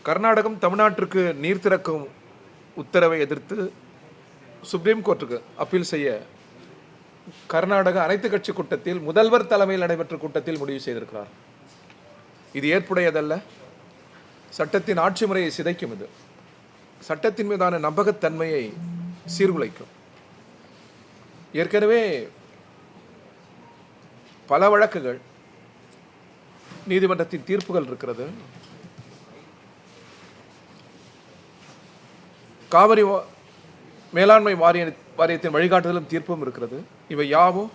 கர்நாடகம் தமிழ்நாட்டிற்கு நீர் திறக்கும் உத்தரவை எதிர்த்து சுப்ரீம் கோர்ட்டுக்கு அப்பீல் செய்ய கர்நாடக அனைத்து கட்சி கூட்டத்தில் முதல்வர் தலைமையில் நடைபெற்ற கூட்டத்தில் முடிவு செய்திருக்கிறார். இது ஏற்புடையதல்ல. சட்டத்தின் ஆட்சி முறையை சிதைக்கும். இது சட்டத்தின் மீதான நம்பகத்தன்மையை சீர்குலைக்கும். ஏற்கனவே பல வழக்குகள் நீதிமன்றத்தின் தீர்ப்புகள் இருக்கிறது. காவிரி மேலாண்மை வாரியத்தின் வழிகாட்டுதலும் தீர்ப்பும் இருக்கிறது. இவை யாவும்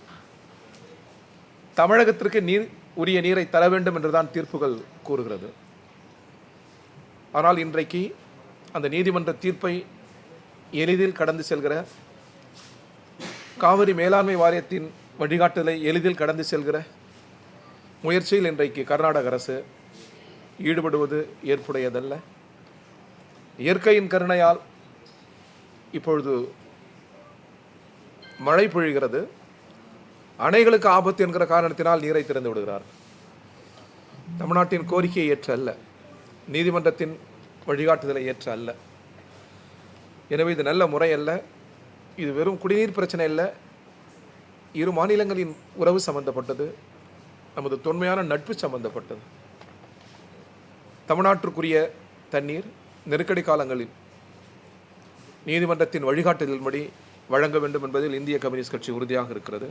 தமிழகத்திற்கு உரிய நீரை தர வேண்டும் என்றுதான் தீர்ப்புகள் கூறுகிறது. ஆனால் இன்றைக்கு அந்த நீதிமன்ற தீர்ப்பை எளிதில் கடந்து செல்கிற, காவிரி மேலாண்மை வாரியத்தின் வழிகாட்டுதலை எளிதில் கடந்து செல்கிற முயற்சியில் இன்றைக்கு கர்நாடக அரசு ஈடுபடுவது ஏற்புடையதல்ல. இயற்கையின் கருணையால் இப்பொழுது மழை பொழிகிறது. அணைகளுக்கு ஆபத்து என்கிற காரணத்தினால் நீரை திறந்து விடுகிறார். தமிழ்நாட்டின் கோரிக்கையை ஏற்ற அல்ல, நீதிமன்றத்தின் வழிகாட்டுதலை ஏற்ற அல்ல. எனவே இது நல்ல முறை அல்ல. இது வெறும் குடிநீர் பிரச்சனை அல்ல, இரு மாநிலங்களின் உறவு சம்பந்தப்பட்டது, நமது தொன்மையான நட்பு சம்பந்தப்பட்டது. தமிழ்நாட்டிற்குரிய தண்ணீர் நெருக்கடி காலங்களில் நீதிமன்றத்தின் வழிகாட்டுதலின்படி வழங்க வேண்டும் என்பதில் இந்திய கம்யூனிஸ்ட் கட்சி உறுதியாக இருக்கிறது.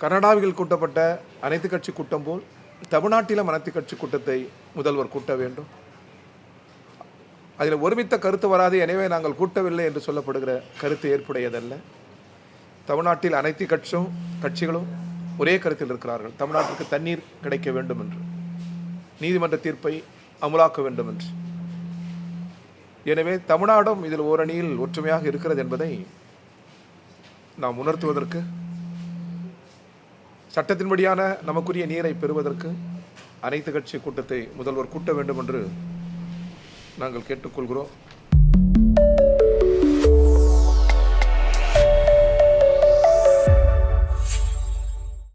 கர்நாடகாவில் கூட்டப்பட்ட அனைத்து கட்சி கூட்டம் போல் தமிழ்நாட்டிலும் அனைத்து கட்சி கூட்டத்தை முதல்வர் கூட்ட வேண்டும். அதில் ஒருமித்த கருத்து வராது, எனவே நாங்கள் கூட்டவில்லை என்று சொல்லப்படுகிற கருத்து ஏற்புடையதல்ல. தமிழ்நாட்டில் அனைத்து கட்சிகளும் ஒரே கருத்தில் இருக்கிறார்கள். தமிழ்நாட்டிற்கு தண்ணீர் கிடைக்க வேண்டும் என்று, நீதிமன்ற தீர்ப்பை அமுலாக்க வேண்டும் என்று. எனவே தமிழ்நாடும் இதில் ஓரணியில் ஒற்றுமையாக இருக்கிறது என்பதை நாம் உணர்த்துவதற்கு, சட்டத்தின்படியான நமக்குரிய நீரை பெறுவதற்கு அனைத்து கட்சி கூட்டத்தை முதல்வர் கூட்ட வேண்டும் என்று நாங்கள் கேட்டுக்கொள்கிறோம்.